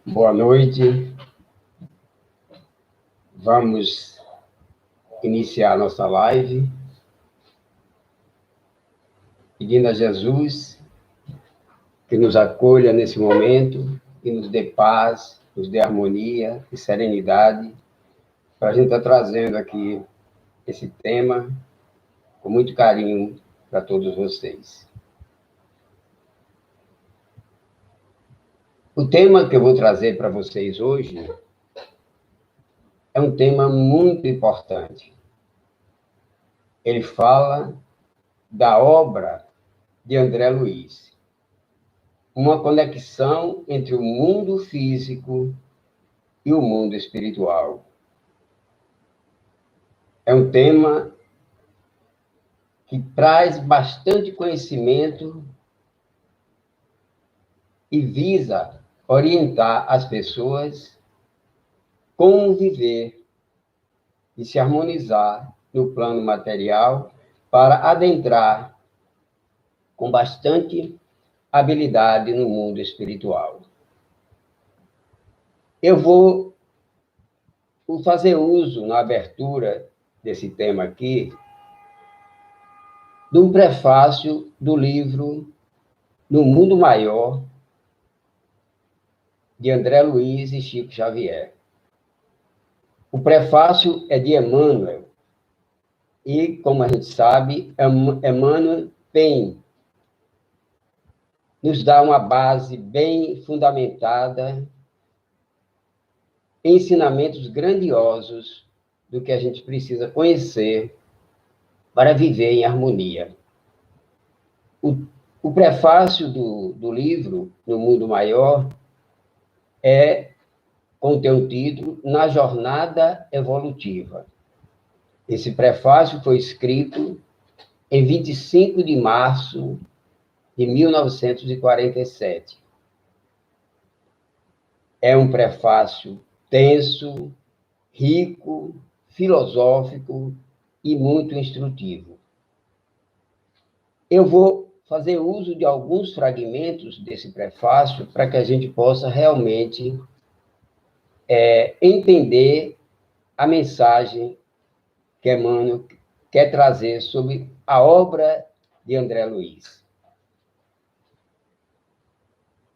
Boa noite. Vamos iniciar nossa live pedindo a Jesus que nos acolha nesse momento, que nos dê paz, nos dê harmonia e serenidade, para a gente estar trazendo aqui esse tema com muito carinho para todos vocês. O tema que eu vou trazer para vocês hoje é um tema muito importante. Ele fala da obra de André Luiz, uma conexão entre o mundo físico e o mundo espiritual. É um tema que traz bastante conhecimento e visa orientar as pessoas como viver e se harmonizar no plano material para adentrar com bastante habilidade no mundo espiritual. Eu vou fazer uso, na abertura desse tema aqui, de um prefácio do livro No Mundo Maior, de André Luiz e Chico Xavier. O prefácio é de Emmanuel, e, como a gente sabe, Emmanuel nos dá uma base bem fundamentada, ensinamentos grandiosos do que a gente precisa conhecer para viver em harmonia. O prefácio do livro, No Mundo Maior, contém o título Na Jornada Evolutiva. Esse prefácio foi escrito em 25 de março de 1947. É um prefácio denso, rico, filosófico e muito instrutivo. Eu vou fazer uso de alguns fragmentos desse prefácio para que a gente possa realmente entender a mensagem que Emmanuel quer trazer sobre a obra de André Luiz.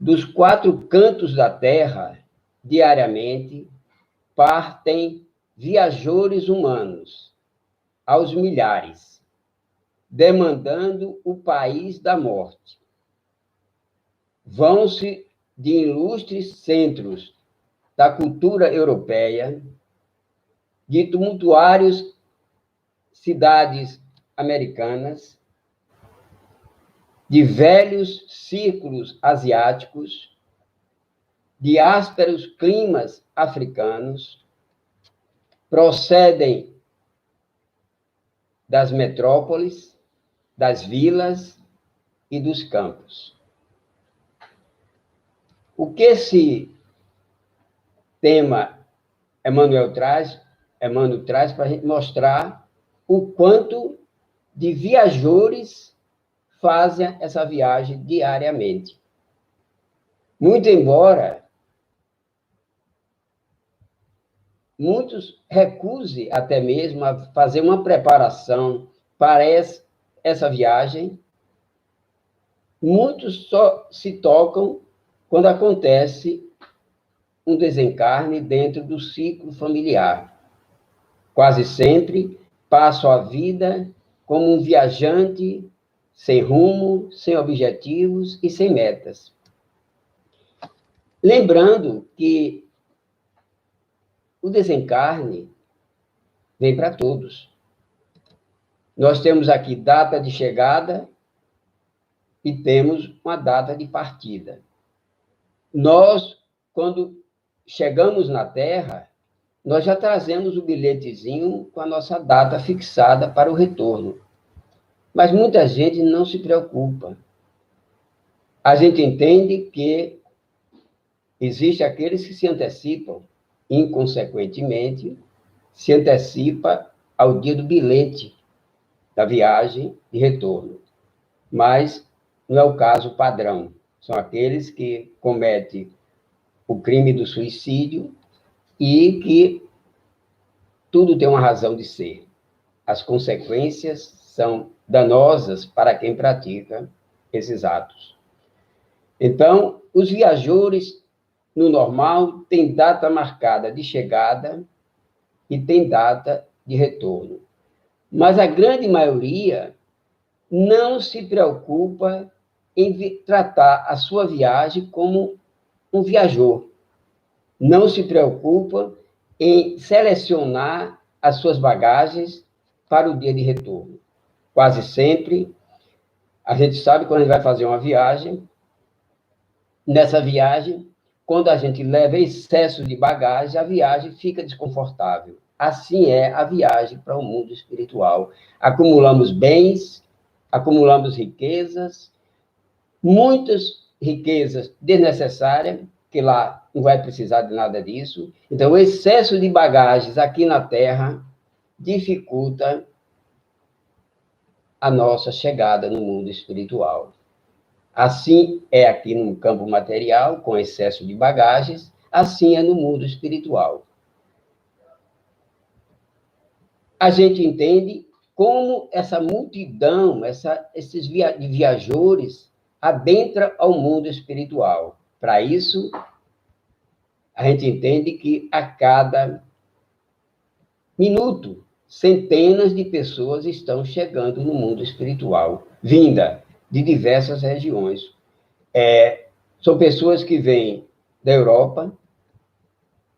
Dos 4 cantos da Terra, diariamente, partem viajores humanos, aos milhares, demandando o país da morte. Vão-se de ilustres centros da cultura europeia, de tumultuárias cidades americanas, de velhos círculos asiáticos, de ásperos climas africanos, procedem das metrópoles, das vilas e dos campos. O que esse tema Emmanuel traz para a gente mostrar o quanto de viajores fazem essa viagem diariamente. Muito embora muitos recusem até mesmo a fazer uma preparação para essa viagem, muitos só se tocam quando acontece um desencarne dentro do ciclo familiar. Quase sempre passam a vida como um viajante sem rumo, sem objetivos e sem metas. Lembrando que o desencarne vem para todos. Nós temos aqui data de chegada e temos uma data de partida. Nós, quando chegamos na Terra, nós já trazemos o bilhetezinho com a nossa data fixada para o retorno. Mas muita gente não se preocupa. A gente entende que existem aqueles que se antecipam, inconsequentemente, se antecipa ao dia do bilhete da viagem de retorno. Mas não é o caso padrão. São aqueles que cometem o crime do suicídio e que tudo tem uma razão de ser. As consequências são danosas para quem pratica esses atos. Então, os viajores, no normal, têm data marcada de chegada e tem data de retorno. Mas a grande maioria não se preocupa em tratar a sua viagem como um viajor. Não se preocupa em selecionar as suas bagagens para o dia de retorno. Quase sempre, a gente sabe quando a gente vai fazer uma viagem, nessa viagem, quando a gente leva excesso de bagagem, a viagem fica desconfortável. Assim é a viagem para o mundo espiritual. Acumulamos bens, acumulamos riquezas, muitas riquezas desnecessárias, que lá não vai precisar de nada disso. Então, o excesso de bagagens aqui na Terra dificulta a nossa chegada no mundo espiritual. Assim é aqui no campo material, com excesso de bagagens, assim é no mundo espiritual. A gente entende como essa multidão, esses viajores, adentra ao mundo espiritual. Para isso, a gente entende que a cada minuto, centenas de pessoas estão chegando no mundo espiritual, vinda de diversas regiões. São pessoas que vêm da Europa,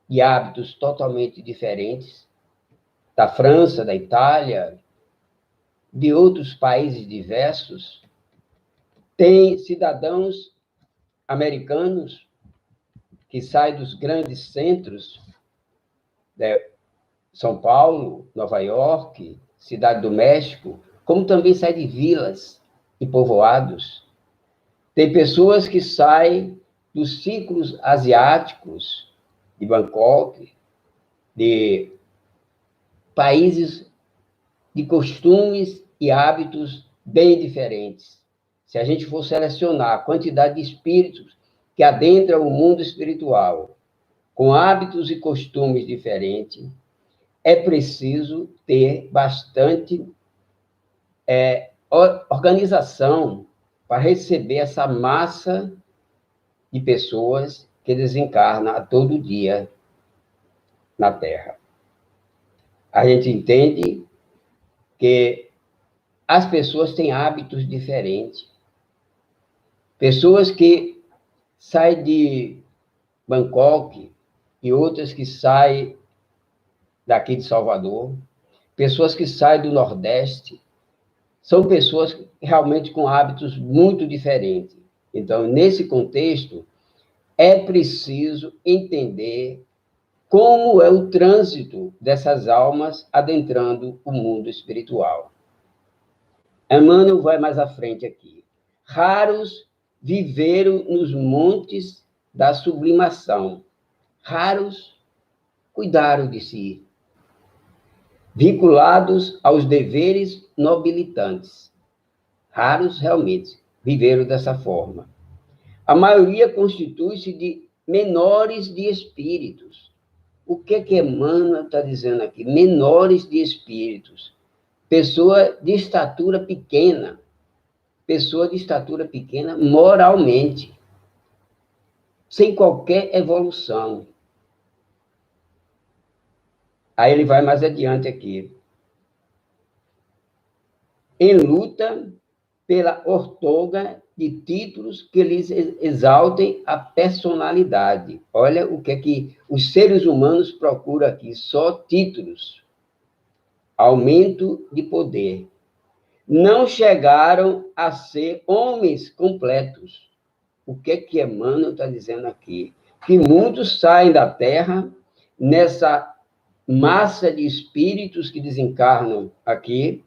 de hábitos totalmente diferentes, da França, da Itália, de outros países diversos. Tem cidadãos americanos que saem dos grandes centros, São Paulo, Nova York, Cidade do México, como também saem de vilas e povoados. Tem pessoas que saem dos ciclos asiáticos, de Bangkok, de países de costumes e hábitos bem diferentes. Se a gente for selecionar a quantidade de espíritos que adentram o mundo espiritual, com hábitos e costumes diferentes, é preciso ter bastante organização para receber essa massa de pessoas que desencarna a todo dia na Terra. A gente entende que as pessoas têm hábitos diferentes. Pessoas que saem de Bangkok e outras que saem daqui de Salvador, pessoas que saem do Nordeste, são pessoas realmente com hábitos muito diferentes. Então, nesse contexto, é preciso entender como é o trânsito dessas almas adentrando o mundo espiritual. Emmanuel vai mais à frente aqui. Raros viveram nos montes da sublimação. Raros cuidaram de si, vinculados aos deveres nobilitantes. Raros realmente viveram dessa forma. A maioria constitui-se de menores de espíritos. O que Emmanuel está dizendo aqui? Menores de espíritos. Pessoa de estatura pequena. Pessoa de estatura pequena moralmente. Sem qualquer evolução. Aí ele vai mais adiante aqui. Em luta pela ortoga de títulos que lhes exaltem a personalidade. Olha o que é que os seres humanos procuram aqui, só títulos, aumento de poder. Não chegaram a ser homens completos. O que é que Emmanuel está dizendo aqui? Que muitos saem da Terra nessa massa de espíritos que desencarnam aqui,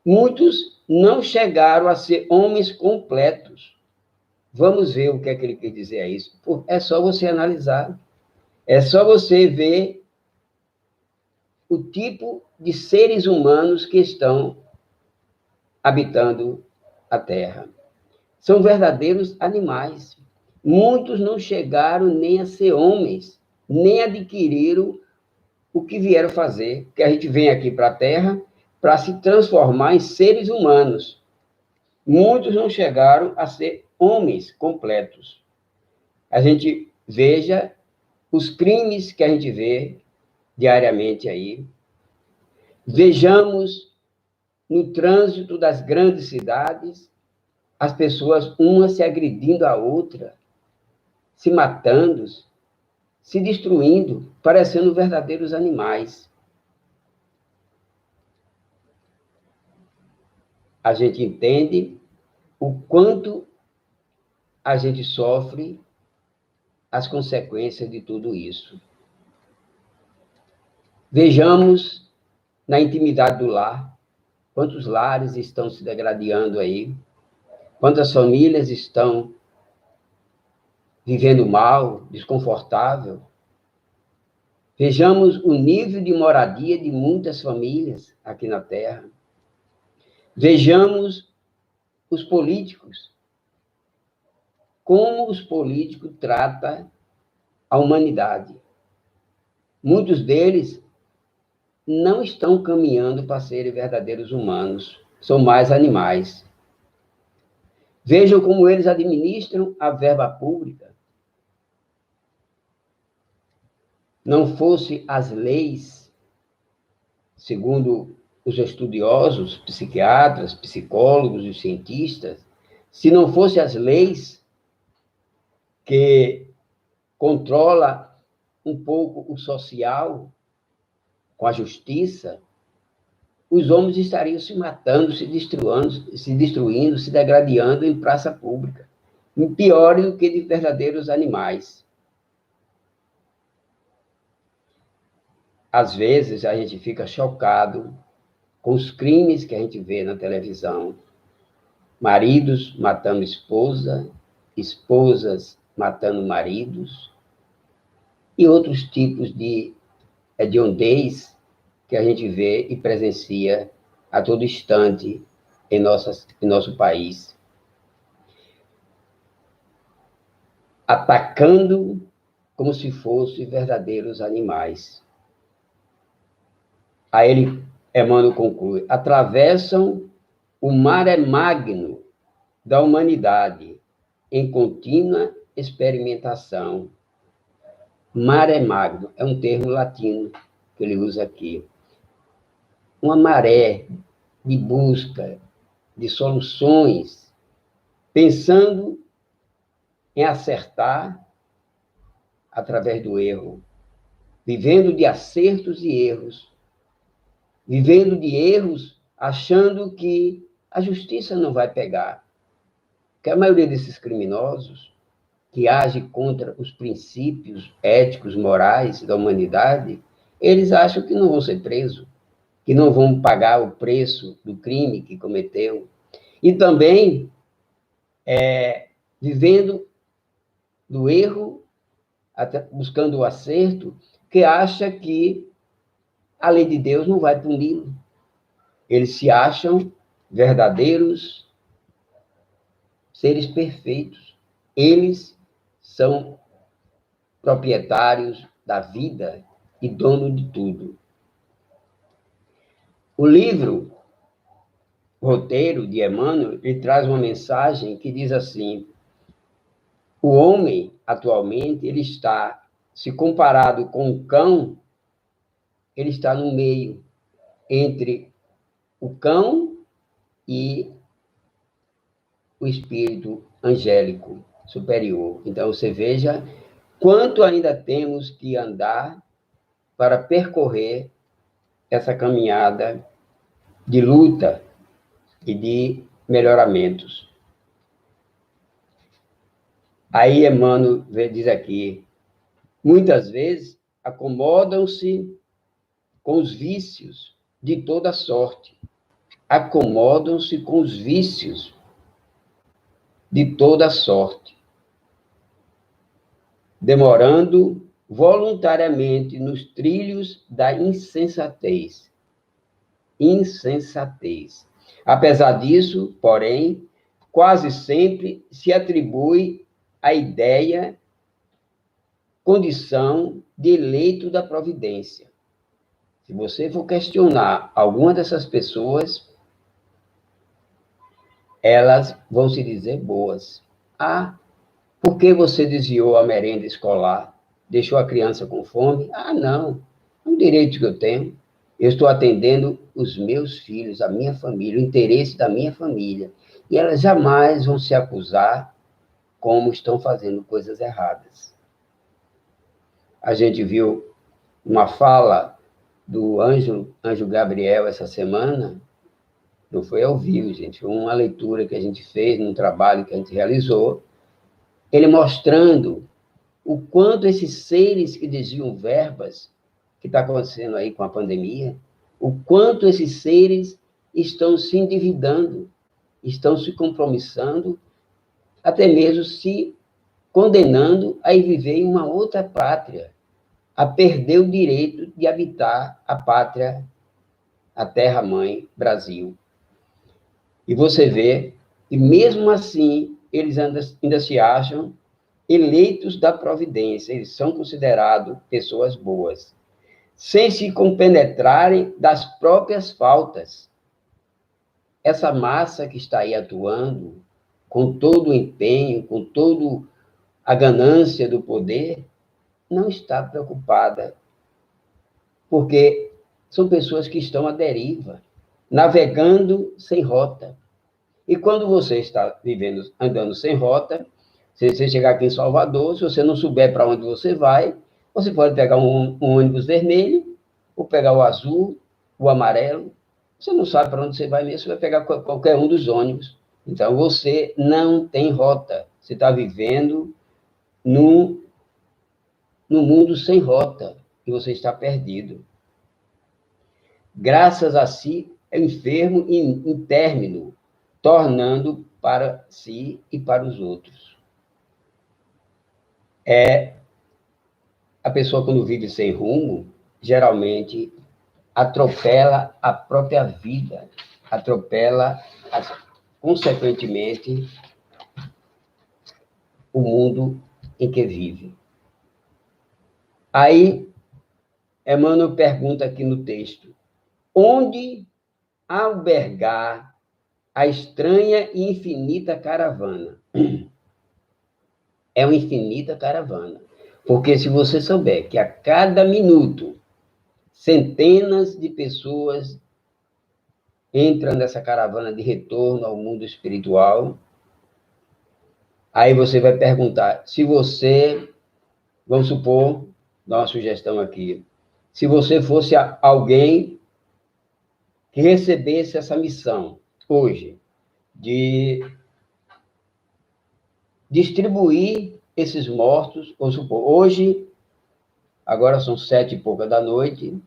muitos não chegaram a ser homens completos. Vamos ver o que é que ele quer dizer a isso. É só você analisar. É só você ver o tipo de seres humanos que estão habitando a Terra. São verdadeiros animais. Muitos não chegaram nem a ser homens, nem adquiriram o que vieram fazer. Que a gente vem aqui para a Terra para se transformar em seres humanos. Muitos não chegaram a ser homens completos. A gente veja os crimes que a gente vê diariamente aí. Vejamos no trânsito das grandes cidades as pessoas, uma se agredindo a outra, se matando, se destruindo, parecendo verdadeiros animais. A gente entende o quanto a gente sofre as consequências de tudo isso. Vejamos na intimidade do lar, quantos lares estão se degradando aí, quantas famílias estão vivendo mal, desconfortável. Vejamos o nível de moradia de muitas famílias aqui na Terra. Vejamos os políticos, como os políticos tratam a humanidade. Muitos deles não estão caminhando para serem verdadeiros humanos, são mais animais. Vejam como eles administram a verba pública. Não fosse as leis, segundo os estudiosos, psiquiatras, psicólogos e cientistas, se não fosse as leis que controla um pouco o social com a justiça, os homens estariam se matando, se destruindo, se degradando em praça pública, piores do que de verdadeiros animais. Às vezes, a gente fica chocado com os crimes que a gente vê na televisão. Maridos matando esposa, esposas matando maridos, e outros tipos de hediondez que a gente vê e presencia a todo instante em nosso país. Atacando como se fossem verdadeiros animais. Aí Emmanuel conclui: atravessam o mare magno da humanidade em contínua experimentação. Mare magno é um termo latino que ele usa aqui. Uma maré de busca de soluções, pensando em acertar através do erro, vivendo de acertos e erros, vivendo de erros, achando que a justiça não vai pegar. Porque a maioria desses criminosos que agem contra os princípios éticos, morais da humanidade, eles acham que não vão ser presos, que não vão pagar o preço do crime que cometeu. E também vivendo do erro, buscando o acerto, que acha que a lei de Deus não vai puni-lo. Eles se acham verdadeiros seres perfeitos. Eles são proprietários da vida e dono de tudo. O livro Roteiro de Emmanuel, ele traz uma mensagem que diz assim: o homem, atualmente, ele está, se comparado com o cão, ele está no meio entre o cão e o espírito angélico superior. Então, você veja quanto ainda temos que andar para percorrer essa caminhada de luta e de melhoramentos. Aí Emmanuel diz aqui, muitas vezes acomodam-se com os vícios de toda sorte. Acomodam-se com os vícios de toda sorte, demorando voluntariamente nos trilhos da insensatez. Insensatez. Apesar disso, porém, quase sempre se atribui a ideia, condição de eleito da providência. Se você for questionar alguma dessas pessoas, elas vão se dizer boas. Ah, por que você desviou a merenda escolar? Deixou a criança com fome? Ah, não. É um direito que eu tenho. Eu estou atendendo os meus filhos, a minha família, o interesse da minha família. E elas jamais vão se acusar como estão fazendo coisas erradas. A gente viu uma fala do anjo Gabriel essa semana, não foi ao vivo, gente, foi uma leitura que a gente fez num trabalho que a gente realizou, ele mostrando o quanto esses seres que desviam verbas, que está acontecendo aí com a pandemia, o quanto esses seres estão se endividando, estão se compromissando, até mesmo se condenando a ir viver em uma outra pátria, a perder o direito de habitar a pátria, a terra-mãe, Brasil. E você vê que, mesmo assim, eles ainda se acham eleitos da providência, eles são considerados pessoas boas, sem se compenetrarem das próprias faltas. Essa massa que está aí atuando, com todo o empenho, com toda a ganância do poder, não está preocupada, porque são pessoas que estão à deriva, navegando sem rota. E quando você está andando sem rota, se você chegar aqui em Salvador, se você não souber para onde você vai, você pode pegar um ônibus vermelho, ou pegar o azul, o amarelo. Você não sabe para onde você vai mesmo, você vai pegar qualquer um dos ônibus. Então, você não tem rota. Você está vivendo no mundo sem rota, e você está perdido. Graças a si, é enfermo em término, tornando para si e para os outros. A pessoa, quando vive sem rumo, geralmente atropela a própria vida, consequentemente, o mundo em que vive. Aí, Emmanuel pergunta aqui no texto, onde albergar a estranha e infinita caravana? É uma infinita caravana. Porque se você souber que a cada minuto centenas de pessoas entram nessa caravana de retorno ao mundo espiritual, aí você vai perguntar, se você, vamos supor, dar uma sugestão aqui, se você fosse alguém que recebesse essa missão hoje, de distribuir esses mortos, vamos supor, hoje, agora são 7h pouca da noite,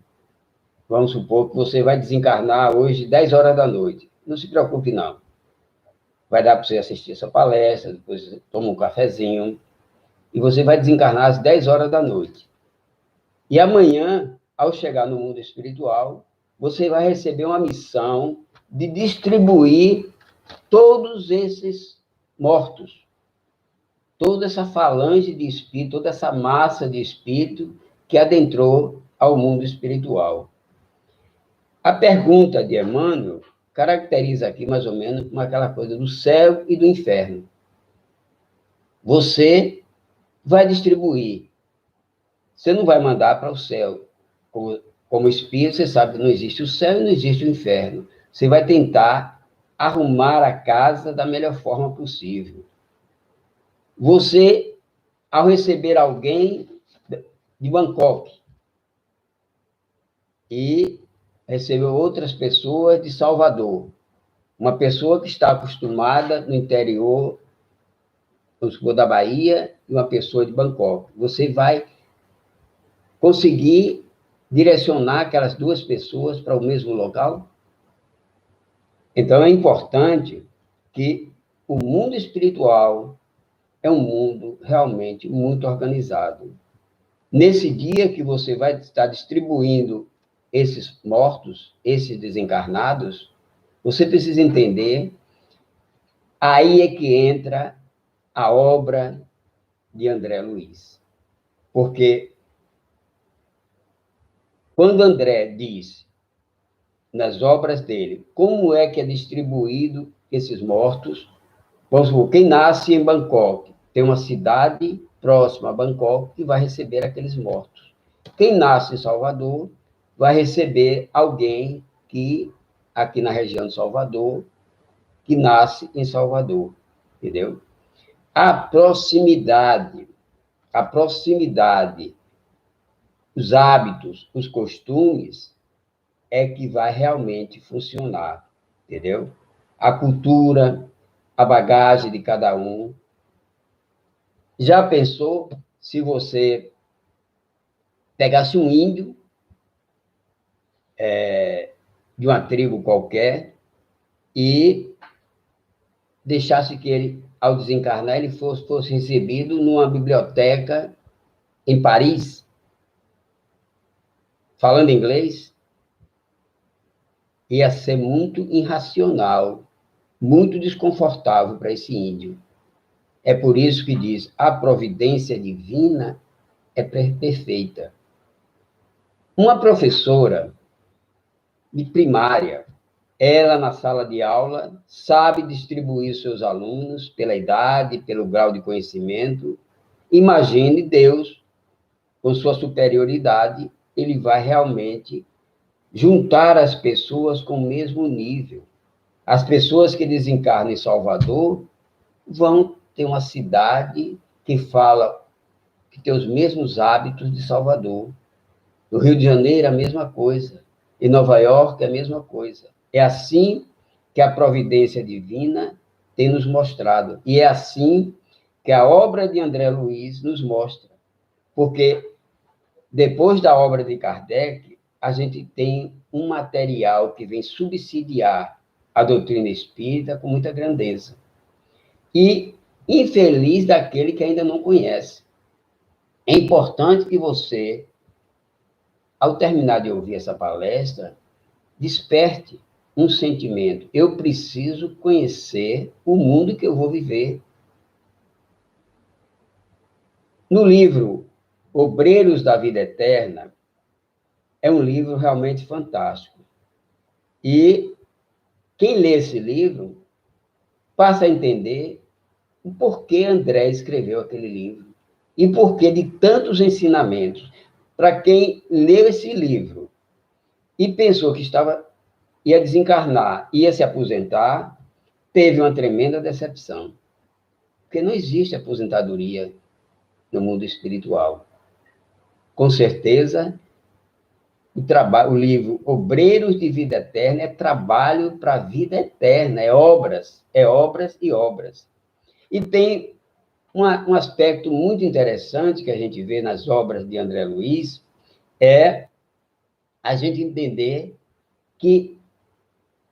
vamos supor que você vai desencarnar hoje 10 horas da noite. Não se preocupe, não. Vai dar para você assistir essa palestra, depois você toma um cafezinho, e você vai desencarnar às 10 horas da noite. E amanhã, ao chegar no mundo espiritual, você vai receber uma missão de distribuir todos esses mortos, toda essa falange de espírito, toda essa massa de espírito que adentrou ao mundo espiritual. A pergunta de Emmanuel caracteriza aqui mais ou menos como aquela coisa do céu e do inferno. Você vai distribuir. Você não vai mandar para o céu. Como espírito, você sabe que não existe o céu e não existe o inferno. Você vai tentar arrumar a casa da melhor forma possível. Você, ao receber alguém de Bangkok e recebeu outras pessoas de Salvador, uma pessoa que está acostumada no interior, da Bahia, e uma pessoa de Bangkok, você vai conseguir direcionar aquelas duas pessoas para o mesmo local? Então, é importante que o mundo espiritual é um mundo realmente muito organizado. Nesse dia que você vai estar distribuindo esses mortos, esses desencarnados, você precisa entender, aí é que entra a obra de André Luiz. Porque quando André diz, nas obras dele, como é que é distribuído esses mortos, vamos supor, quem nasce em Bangkok, tem uma cidade próxima a Bangkok que vai receber aqueles mortos. Quem nasce em Salvador vai receber alguém que, aqui na região de Salvador, que nasce em Salvador, entendeu? A proximidade, os hábitos, os costumes, é que vai realmente funcionar, entendeu? A cultura, a bagagem de cada um. Já pensou se você pegasse um índio de uma tribo qualquer e deixasse que ele, ao desencarnar, ele fosse recebido numa biblioteca em Paris, falando inglês? Ia ser muito irracional, muito desconfortável para esse índio. É por isso que diz, a providência divina é perfeita. Uma professora de primária, ela na sala de aula sabe distribuir seus alunos pela idade, pelo grau de conhecimento. Imagine Deus, com sua superioridade, ele vai realmente juntar as pessoas com o mesmo nível. As pessoas que desencarnam em Salvador vão ter uma cidade que fala, que tem os mesmos hábitos de Salvador. No Rio de Janeiro, a mesma coisa. Em Nova York, a mesma coisa. É assim que a providência divina tem nos mostrado. E é assim que a obra de André Luiz nos mostra. Porque depois da obra de Kardec, a gente tem um material que vem subsidiar a doutrina espírita com muita grandeza. E infeliz daquele que ainda não conhece. É importante que você, ao terminar de ouvir essa palestra, desperte um sentimento. Eu preciso conhecer o mundo que eu vou viver. No livro Obreiros da Vida Eterna, é um livro realmente fantástico. E quem lê esse livro passa a entender o porquê André escreveu aquele livro e porquê de tantos ensinamentos. Para quem leu esse livro e pensou que ia desencarnar, ia se aposentar, teve uma tremenda decepção. Porque não existe aposentadoria no mundo espiritual. Com certeza, o livro Obreiros de Vida Eterna é trabalho para a vida eterna, é obras e obras. E tem um aspecto muito interessante que a gente vê nas obras de André Luiz, é a gente entender que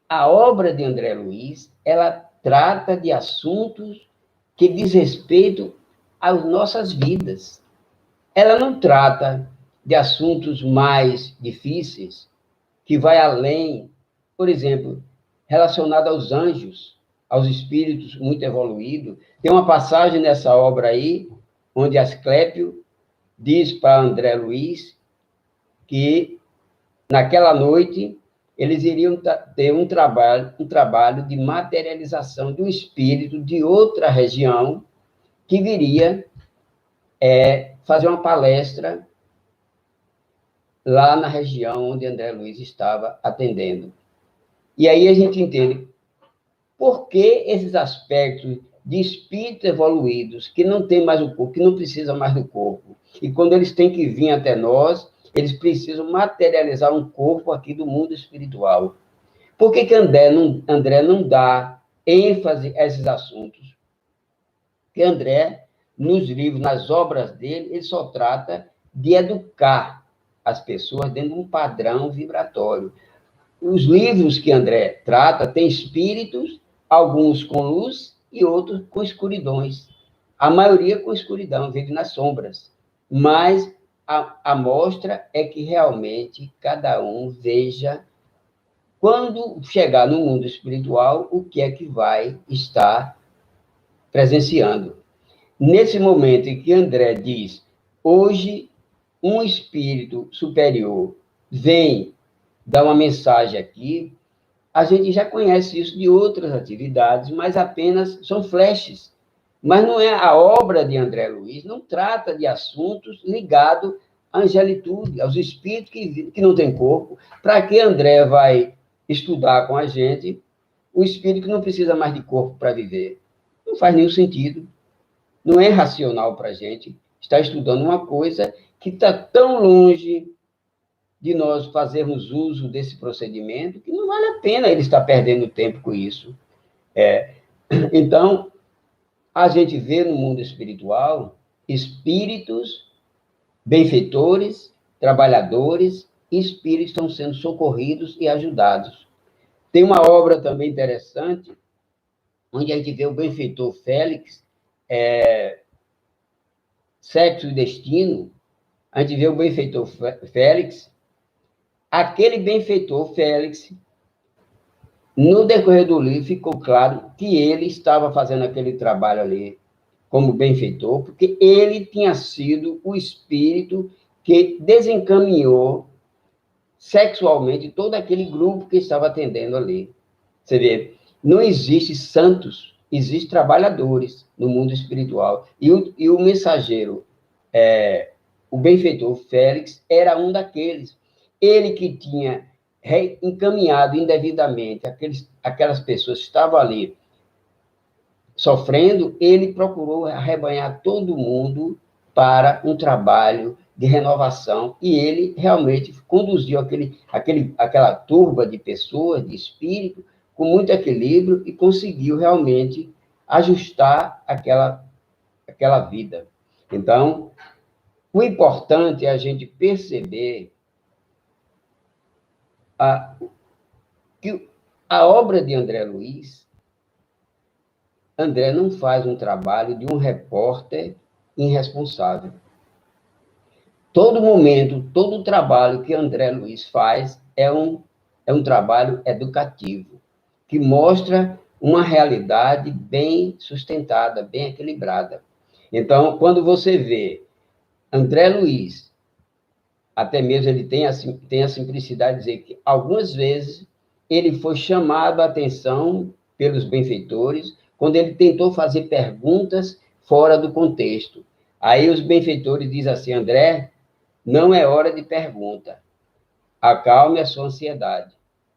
a obra de André Luiz, ela trata de assuntos que diz respeito às nossas vidas. Ela não trata de assuntos mais difíceis, que vai além, por exemplo, relacionado aos anjos, aos espíritos muito evoluídos. Tem uma passagem nessa obra aí, onde Asclépio diz para André Luiz que, naquela noite, eles iriam ter um trabalho de materialização de um espírito de outra região que viria fazer uma palestra lá na região onde André Luiz estava atendendo. E aí a gente entende, Por que esses aspectos de espíritos evoluídos, que não tem mais o corpo, que não precisam mais do corpo, e quando eles têm que vir até nós, eles precisam materializar um corpo aqui do mundo espiritual? Por que que André não dá ênfase a esses assuntos? Que André, nos livros, nas obras dele, ele só trata de educar as pessoas dentro de um padrão vibratório. Os livros que André trata têm espíritos, alguns com luz e outros com escuridões. A maioria com escuridão, vive nas sombras. Mas a mostra é que realmente cada um veja, quando chegar no mundo espiritual, o que é que vai estar presenciando. Nesse momento em que André diz, hoje um espírito superior vem dar uma mensagem aqui, a gente já conhece isso de outras atividades, mas apenas são flashes. Mas não é a obra de André Luiz, não trata de assuntos ligados à angelitude, aos espíritos que não têm corpo. Para que André vai estudar com a gente o espírito que não precisa mais de corpo para viver? Não faz nenhum sentido. Não é racional para a gente estar estudando uma coisa que está tão longe de nós fazermos uso desse procedimento que não vale a pena ele estar perdendo tempo com isso. Então, a gente vê no mundo espiritual espíritos benfeitores, trabalhadores, e espíritos estão sendo socorridos e ajudados. Tem uma obra também interessante, onde a gente vê o benfeitor Félix, Sexo e Destino, a gente vê o benfeitor Félix, aquele benfeitor Félix, no decorrer do livro ficou claro que ele estava fazendo aquele trabalho ali como benfeitor, porque ele tinha sido o espírito que desencaminhou sexualmente todo aquele grupo que estava atendendo ali. Você vê, não existe santos, existem trabalhadores no mundo espiritual. E o mensageiro, o benfeitor Félix, era um daqueles. Ele que tinha encaminhado indevidamente aquelas pessoas que estavam ali sofrendo, ele procurou arrebanhar todo mundo para um trabalho de renovação, e ele realmente conduziu aquela turba de pessoas, de espírito, com muito equilíbrio, e conseguiu realmente ajustar aquela vida. Então, o importante é a gente perceber que a obra de André Luiz, André não faz um trabalho de um repórter irresponsável. Todo momento, todo trabalho que André Luiz faz é um trabalho educativo, que mostra uma realidade bem sustentada, bem equilibrada. Então, quando você vê André Luiz, até mesmo ele tem a simplicidade de dizer que algumas vezes ele foi chamado a atenção pelos benfeitores quando ele tentou fazer perguntas fora do contexto. Aí os benfeitores dizem assim, André, não é hora de pergunta. Acalme a sua ansiedade.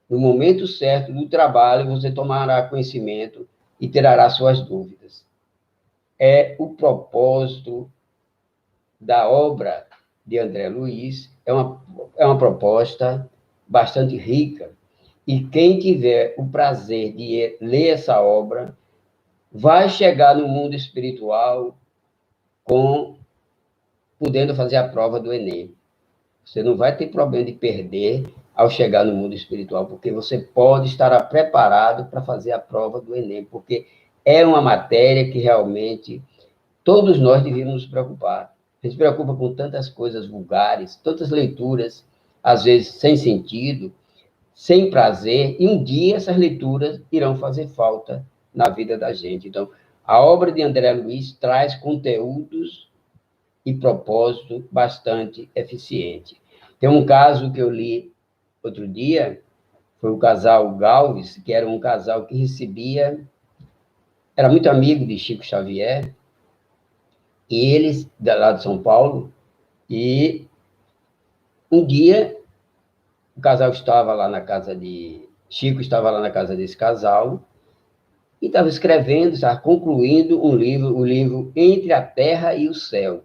No momento certo do trabalho, você tomará conhecimento e terá suas dúvidas. É o propósito da obra de André Luiz, é uma proposta bastante rica. E quem tiver o prazer de ler essa obra, vai chegar no mundo espiritual podendo fazer a prova do Enem. Você não vai ter problema de perder ao chegar no mundo espiritual, porque você pode estar preparado para fazer a prova do Enem, porque é uma matéria que realmente todos nós devíamos nos preocupar. A gente se preocupa com tantas coisas vulgares, tantas leituras, às vezes sem sentido, sem prazer, e um dia essas leituras irão fazer falta na vida da gente. Então, a obra de André Luiz traz conteúdos e propósito bastante eficiente. Tem um caso que eu li outro dia, foi o casal Galves, que era um casal que era muito amigo de Chico Xavier, e eles, lá de São Paulo, e um dia o casal estava lá na casa Chico estava lá na casa desse casal, e estava escrevendo, estava concluindo um livro, o livro Entre a Terra e o Céu.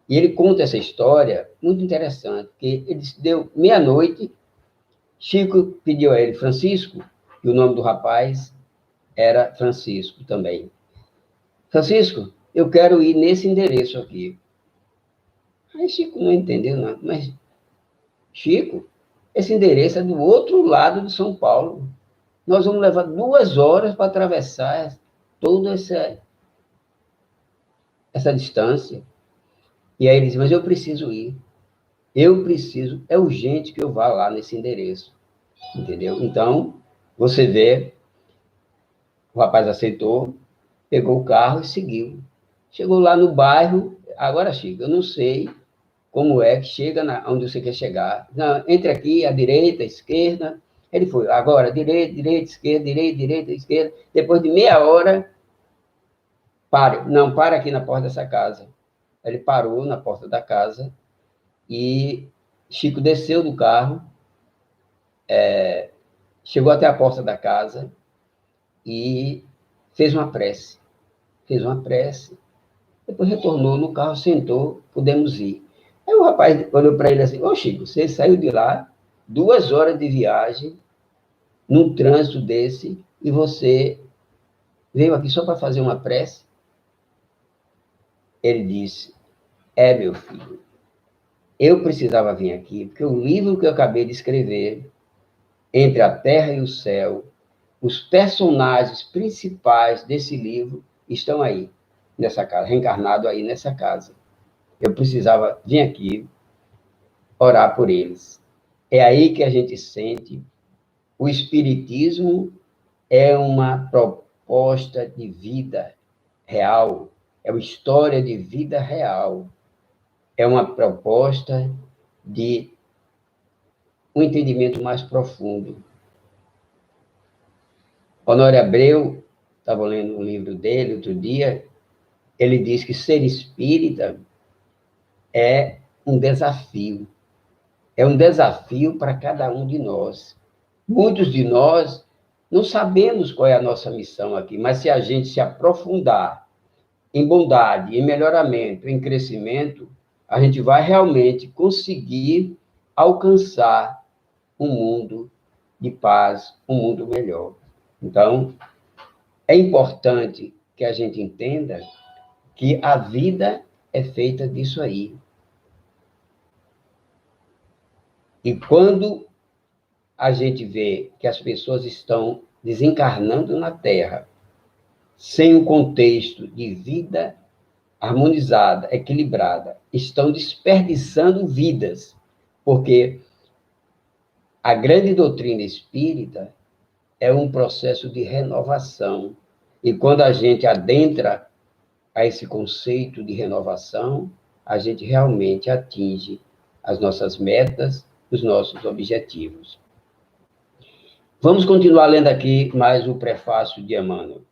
E ele conta essa história muito interessante, porque ele deu meia-noite, Chico pediu a ele, Francisco, e o nome do rapaz era Francisco também. Francisco, eu quero ir nesse endereço aqui. Aí Chico não entendeu nada, mas, Chico, esse endereço é do outro lado de São Paulo. Nós vamos levar 2 horas para atravessar toda essa distância. E aí ele disse, mas eu preciso ir. Eu preciso, é urgente que eu vá lá nesse endereço. Entendeu? Então, você vê, o rapaz aceitou, pegou o carro e seguiu. Chegou lá no bairro, agora, Chico, eu não sei como é que chega onde você quer chegar. Não, entre aqui, à direita, à esquerda. Ele foi, agora, direita, direita, esquerda, direita, direita, esquerda. Depois de meia hora, pare. Não, para aqui na porta dessa casa. Ele parou na porta da casa e Chico desceu do carro, chegou até a porta da casa e fez uma prece. Fez uma prece. Depois retornou no carro, sentou, pudemos ir. Aí o rapaz olhou para ele assim, ô Chico, você saiu de lá, 2 horas de viagem, num trânsito desse, e você veio aqui só para fazer uma prece? Ele disse, meu filho, eu precisava vir aqui, porque o livro que eu acabei de escrever, Entre a Terra e o Céu, os personagens principais desse livro estão aí, nessa casa, reencarnado aí nessa casa. Eu precisava vir aqui orar por eles. É aí que a gente sente o Espiritismo é uma proposta de vida real, é uma história de vida real, é uma proposta de um entendimento mais profundo. Honório Abreu, estava lendo um livro dele outro dia, ele diz que ser espírita é um desafio. É um desafio para cada um de nós. Muitos de nós não sabemos qual é a nossa missão aqui, mas se a gente se aprofundar em bondade, em melhoramento, em crescimento, a gente vai realmente conseguir alcançar um mundo de paz, um mundo melhor. Então, é importante que a gente entenda que a vida é feita disso aí. E quando a gente vê que as pessoas estão desencarnando na Terra sem um contexto de vida harmonizada, equilibrada, estão desperdiçando vidas, porque a grande doutrina espírita é um processo de renovação. E quando a gente adentra a esse conceito de renovação, a gente realmente atinge as nossas metas, os nossos objetivos. Vamos continuar lendo aqui mais o prefácio de Emmanuel.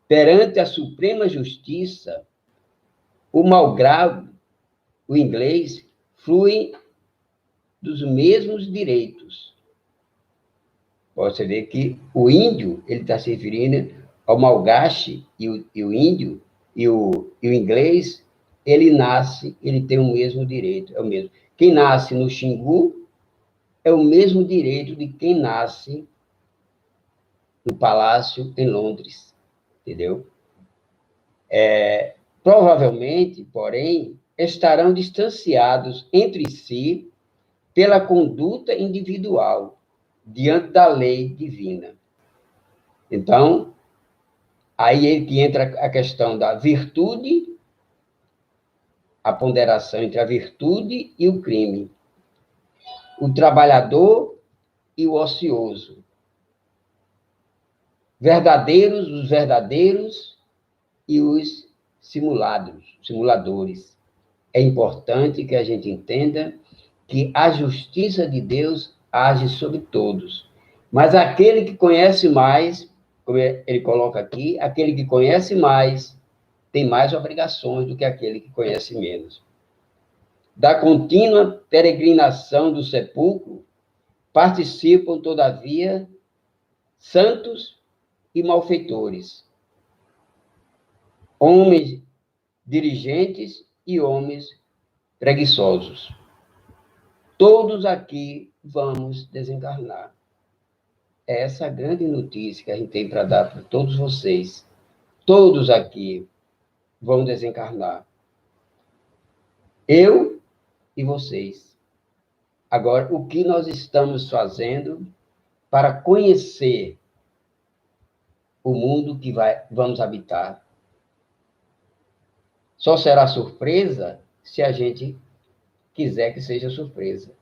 Perante a Suprema Justiça, o malgrado, o inglês, fluem dos mesmos direitos. Você vê que o índio, ele está se referindo ao malgache e o índio, e o inglês, ele nasce, ele tem o mesmo direito, é o mesmo. Quem nasce no Xingu é o mesmo direito de quem nasce no Palácio em Londres, entendeu? Provavelmente, porém, estarão distanciados entre si pela conduta individual diante da lei divina. Então, aí é que entra a questão da virtude, a ponderação entre a virtude e o crime, o trabalhador e o ocioso, os verdadeiros e os simuladores. É importante que a gente entenda que a justiça de Deus age sobre todos. Mas aquele que conhece mais, como ele coloca aqui, aquele que conhece mais tem mais obrigações do que aquele que conhece menos. Da contínua peregrinação do sepulcro, participam, todavia, santos e malfeitores, homens dirigentes e homens preguiçosos. Todos aqui vamos desencarnar. É essa a grande notícia que a gente tem para dar para todos vocês. Todos aqui vão desencarnar. Eu e vocês. Agora, o que nós estamos fazendo para conhecer o mundo que vamos habitar? Só será surpresa se a gente quiser que seja surpresa.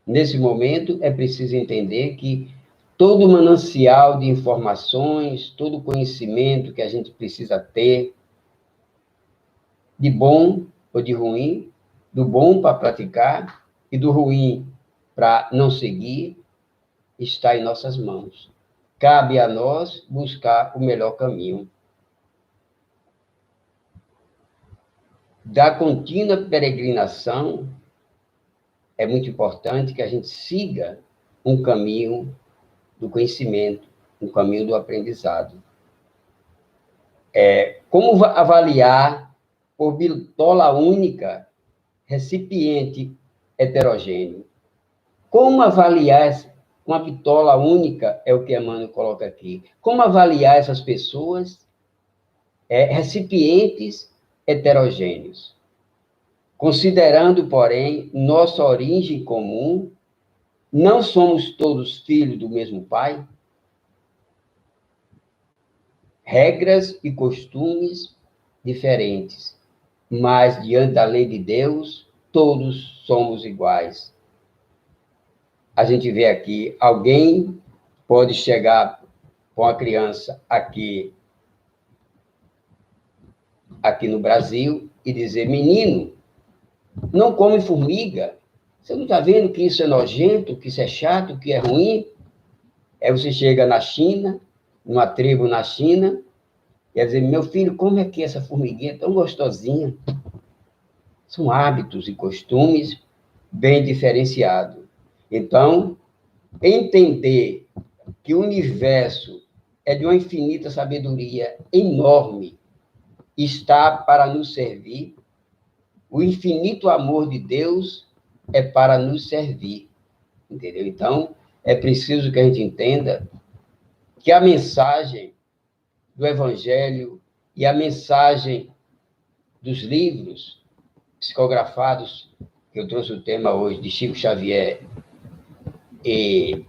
Nesse momento, é preciso entender que todo manancial de informações, todo conhecimento que a gente precisa ter, de bom ou de ruim, do bom para praticar e do ruim para não seguir, está em nossas mãos. Cabe a nós buscar o melhor caminho. Da contínua peregrinação, é muito importante que a gente siga um caminho do conhecimento, um caminho do aprendizado. Como avaliar por bitola única recipiente heterogêneo? Como avaliar uma bitola única, é o que Emmanuel coloca aqui. Como avaliar essas pessoas, recipientes heterogêneos? Considerando, porém, nossa origem comum, não somos todos filhos do mesmo Pai? Regras e costumes diferentes, mas diante da lei de Deus, todos somos iguais. A gente vê aqui, alguém pode chegar com a criança aqui no Brasil e dizer: menino, não come formiga. Você não está vendo que isso é nojento, que isso é chato, que é ruim? Aí você chega na China, numa tribo na China, e vai dizer: meu filho, come aqui essa formiguinha tão gostosinha. São hábitos e costumes bem diferenciados. Então, entender que o universo é de uma infinita sabedoria enorme, está para nos servir. O infinito amor de Deus é para nos servir, entendeu? Então, é preciso que a gente entenda que a mensagem do Evangelho e a mensagem dos livros psicografados, que eu trouxe o tema hoje, de Chico Xavier, e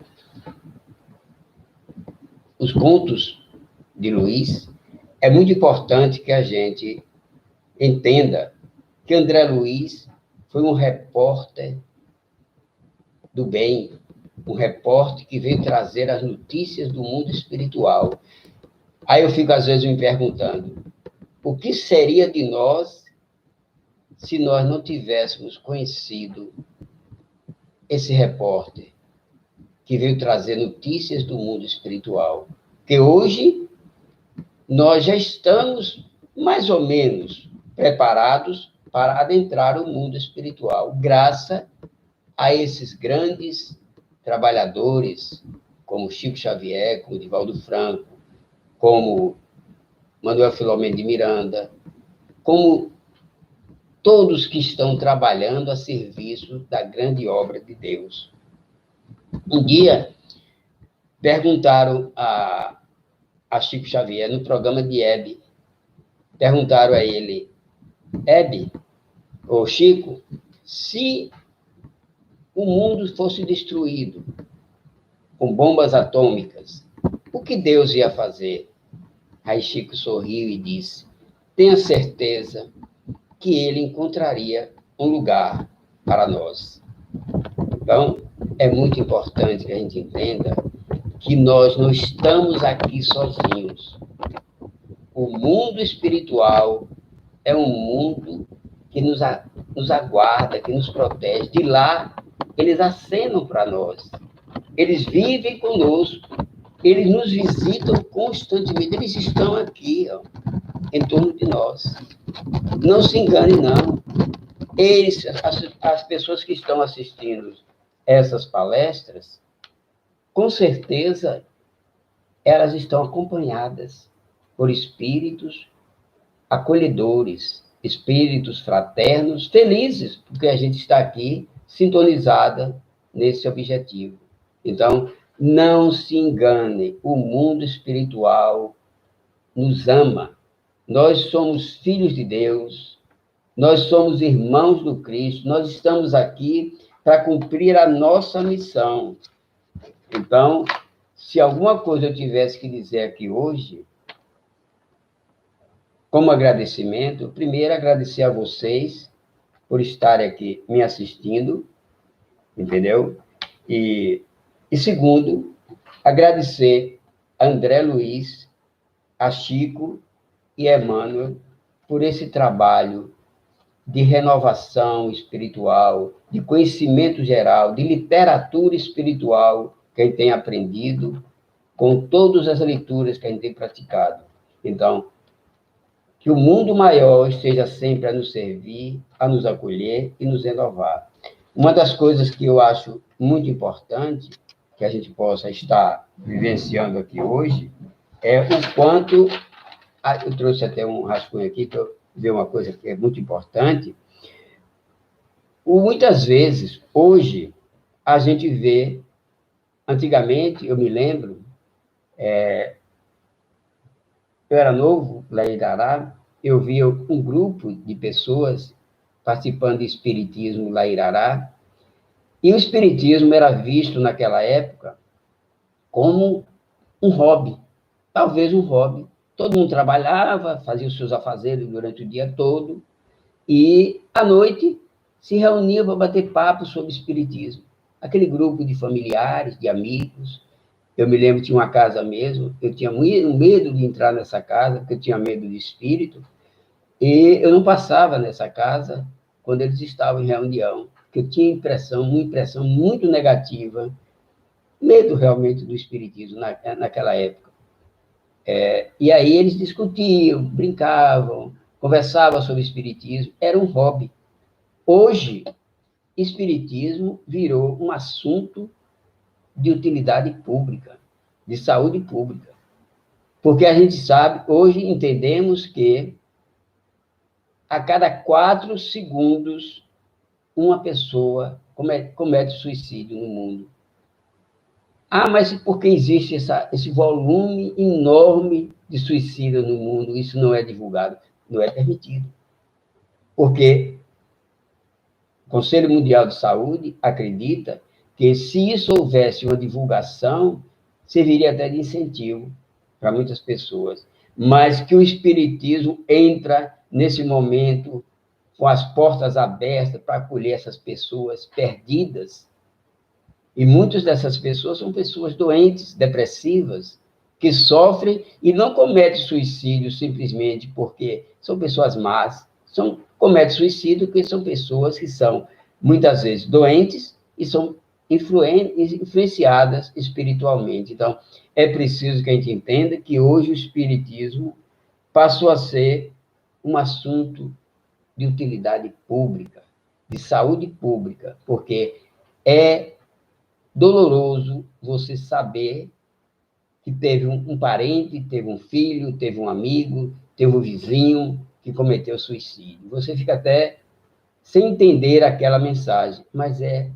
os contos de Luiz, é muito importante que a gente entenda que André Luiz foi um repórter do bem, um repórter que veio trazer as notícias do mundo espiritual. Aí eu fico, às vezes, me perguntando, o que seria de nós se nós não tivéssemos conhecido esse repórter que veio trazer notícias do mundo espiritual? Porque hoje nós já estamos mais ou menos preparados para adentrar o mundo espiritual, graças a esses grandes trabalhadores, como Chico Xavier, como Divaldo Franco, como Manuel Filomeno de Miranda, como todos que estão trabalhando a serviço da grande obra de Deus. Um dia, perguntaram a Chico Xavier, no programa de Hebe, perguntaram a ele: Hebe, ou Chico, se o mundo fosse destruído com bombas atômicas, o que Deus ia fazer? Aí Chico sorriu e disse: tenha certeza que ele encontraria um lugar para nós. Então, é muito importante que a gente entenda que nós não estamos aqui sozinhos. O mundo espiritual é um mundo que nos aguarda, que nos protege. De lá, eles acenam para nós. Eles vivem conosco. Eles nos visitam constantemente. Eles estão aqui, ó, em torno de nós. Não se engane, não. Eles, as pessoas que estão assistindo essas palestras, com certeza elas estão acompanhadas por espíritos acolhedores, espíritos fraternos, felizes, porque a gente está aqui sintonizada nesse objetivo. Então, não se engane, o mundo espiritual nos ama. Nós somos filhos de Deus, nós somos irmãos do Cristo, nós estamos aqui para cumprir a nossa missão. Então, se alguma coisa eu tivesse que dizer aqui hoje, como agradecimento, primeiro agradecer a vocês por estarem aqui me assistindo, entendeu? E segundo, agradecer a André Luiz, a Chico e a Emmanuel por esse trabalho de renovação espiritual, de conhecimento geral, de literatura espiritual que a gente tem aprendido com todas as leituras que a gente tem praticado. Então, que o mundo maior esteja sempre a nos servir, a nos acolher e nos renovar. Uma das coisas que eu acho muito importante que a gente possa estar vivenciando aqui hoje é o quanto... Eu trouxe até um rascunho aqui para eu ver uma coisa que é muito importante. Muitas vezes, hoje, a gente vê... Antigamente, eu me lembro, eu era novo lá em Irará, eu via um grupo de pessoas participando de espiritismo lá em Irará, e o espiritismo era visto naquela época como um hobby, talvez um hobby. Todo mundo trabalhava, fazia os seus afazeres durante o dia todo, e à noite se reunia para bater papo sobre espiritismo. Aquele grupo de familiares, de amigos. Eu me lembro, tinha uma casa mesmo, eu tinha muito medo de entrar nessa casa, porque eu tinha medo de espírito, e eu não passava nessa casa quando eles estavam em reunião, porque eu tinha uma impressão muito negativa, medo realmente do espiritismo naquela época. E aí eles discutiam, brincavam, conversavam sobre espiritismo, era um hobby. Hoje, espiritismo virou um assunto de utilidade pública, de saúde pública. Porque a gente sabe, hoje entendemos que a cada 4 segundos uma pessoa comete suicídio no mundo. Ah, mas por que existe esse volume enorme de suicídio no mundo? Isso não é divulgado, não é permitido. Porque o Conselho Mundial de Saúde acredita que, se isso houvesse uma divulgação, serviria até de incentivo para muitas pessoas. Mas que o espiritismo entra nesse momento com as portas abertas para acolher essas pessoas perdidas. E muitas dessas pessoas são pessoas doentes, depressivas, que sofrem e não cometem suicídio simplesmente porque são pessoas más, cometem suicídio porque são pessoas que são, muitas vezes, doentes e são influenciadas espiritualmente. Então, é preciso que a gente entenda que hoje o espiritismo passou a ser um assunto de utilidade pública, de saúde pública, porque é doloroso você saber que teve um parente, teve um filho, teve um amigo, teve um vizinho que cometeu suicídio. Você fica até sem entender aquela mensagem, mas é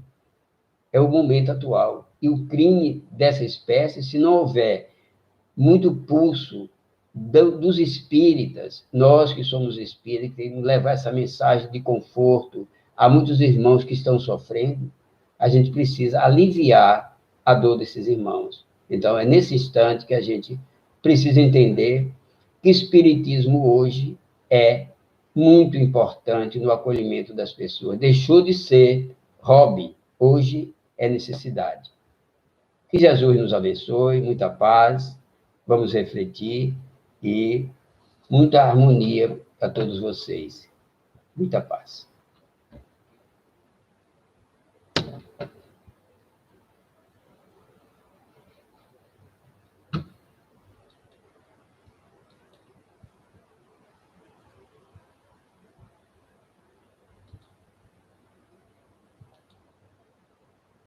o momento atual. E o crime dessa espécie, se não houver muito pulso dos espíritas, nós que somos espíritas, temos que levar essa mensagem de conforto a muitos irmãos que estão sofrendo. A gente precisa aliviar a dor desses irmãos. Então, é nesse instante que a gente precisa entender que o espiritismo hoje é muito importante no acolhimento das pessoas. Deixou de ser hobby, hoje é necessidade. Que Jesus nos abençoe, muita paz, vamos refletir e muita harmonia a todos vocês. Muita paz.